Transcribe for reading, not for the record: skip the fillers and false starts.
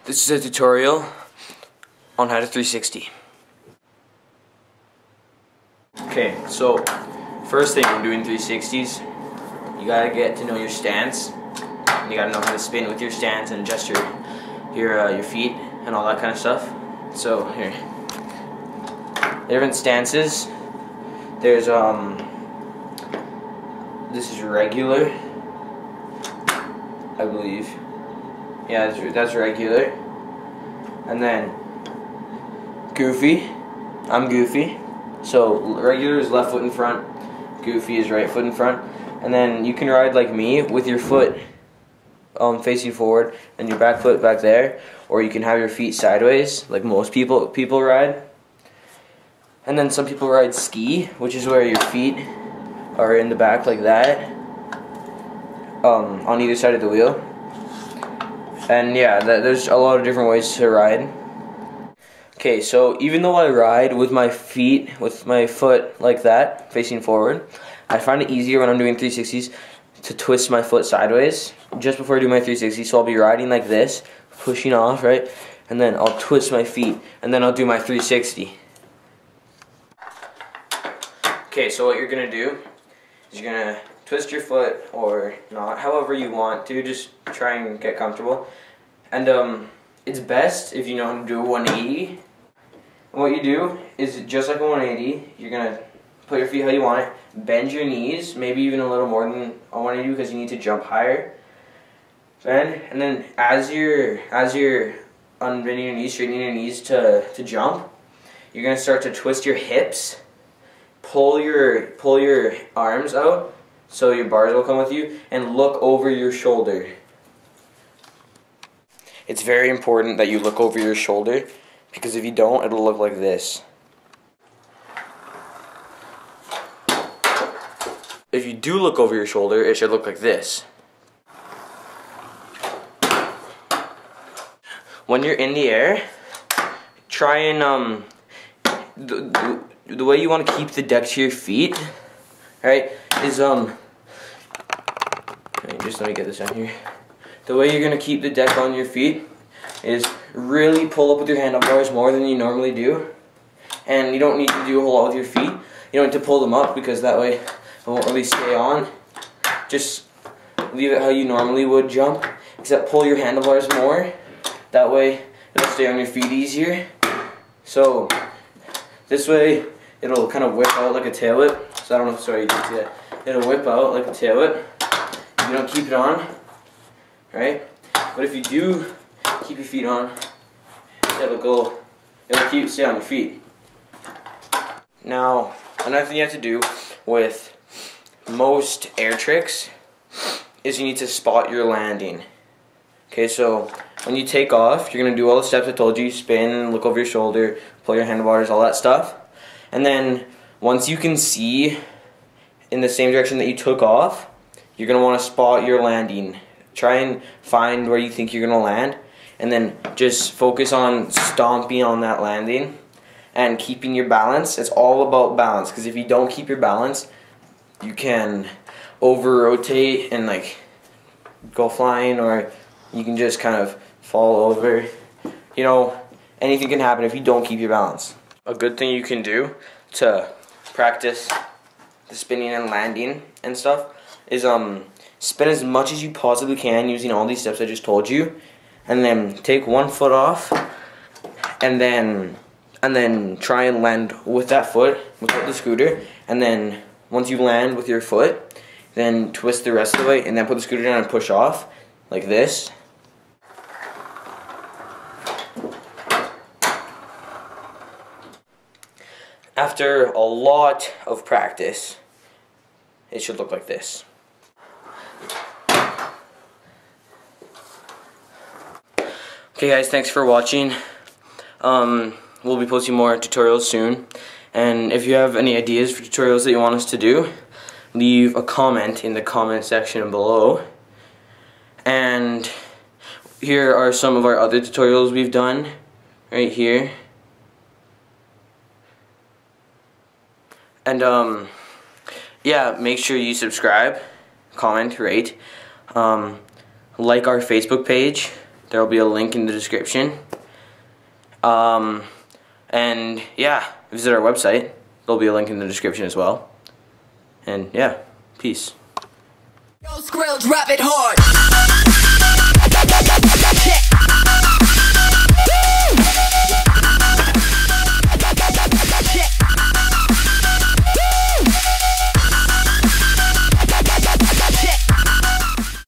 This is a tutorial on how to 360. Okay, so first thing when doing 360s, you gotta get to know your stance. You gotta know how to spin with your stance and adjust your feet and all that kind of stuff. So here, different stances. There's this is regular, I believe. Yeah, that's regular. And then goofy. I'm goofy. So regular is left foot in front, goofy is right foot in front. And then you can ride like me with your foot facing forward and your back foot back there, or you can have your feet sideways like most people ride. And then some people ride ski, which is where your feet are in the back like that, on either side of the wheel. And yeah, there's a lot of different ways to ride. Okay, so even though I ride with my foot like that, facing forward, I find it easier when I'm doing 360s to twist my foot sideways just before I do my 360. So I'll be riding like this, pushing off, right? And then I'll twist my feet, and then I'll do my 360. Okay, so what you're gonna do is you're gonna twist your foot, or not, however you want to, just try and get comfortable. And it's best if you know how to do a 180. And what you do is, just like a 180, you're gonna put your feet how you want it, bend your knees, maybe even a little more than a 180 because you need to jump higher. Bend, and then as you're unbending your knees, straightening your knees to jump, you're gonna start to twist your hips, pull your arms out so your bars will come with you, and look over your shoulder. It's very important that you look over your shoulder, because if you don't, it'll look like this. If you do look over your shoulder, it should look like this. When you're in the air, try and the way you want to keep the deck to your feet, right, is just let me get this down here. The way you're gonna keep the deck on your feet is really pull up with your handlebars more than you normally do, and you don't need to do a whole lot with your feet. You don't need to pull them up because that way it won't really stay on. Just leave it how you normally would jump, except pull your handlebars more. That way it'll stay on your feet easier. So this way it'll kind of whip out like a tail whip. So I don't know, sorry you can see that. It'll whip out like a tail whip if you don't keep it on, right? But if you do keep your feet on, it'll stay on your feet. Now, another thing you have to do with most air tricks is you need to spot your landing. Okay, so when you take off, you're gonna do all the steps I told you: spin, look over your shoulder, pull your handlebars, all that stuff. And then once you can see in the same direction that you took off, you're gonna want to spot your landing. Try and find where you think you're gonna land, and then just focus on stomping on that landing and keeping your balance. It's all about balance, because if you don't keep your balance, you can over-rotate and like go flying, or you can just kind of fall over. You know, anything can happen if you don't keep your balance. A good thing you can do to practice the spinning and landing and stuff is spin as much as you possibly can using all these steps I just told you, and then take one foot off, and then try and land with that foot without the scooter. And then once you land with your foot, then twist the rest of the way, and then put the scooter down and push off like this. After a lot of practice, it should look like this. Okay guys, thanks for watching. We'll be posting more tutorials soon. And if you have any ideas for tutorials that you want us to do, leave a comment in the comment section below. And here are some of our other tutorials we've done, right here. And yeah, make sure you subscribe, comment, rate, like our Facebook page, There will be a link in the description. And yeah, visit our website. There'll be a link in the description as well. And yeah, peace. Yo, Skrill, drop it hard.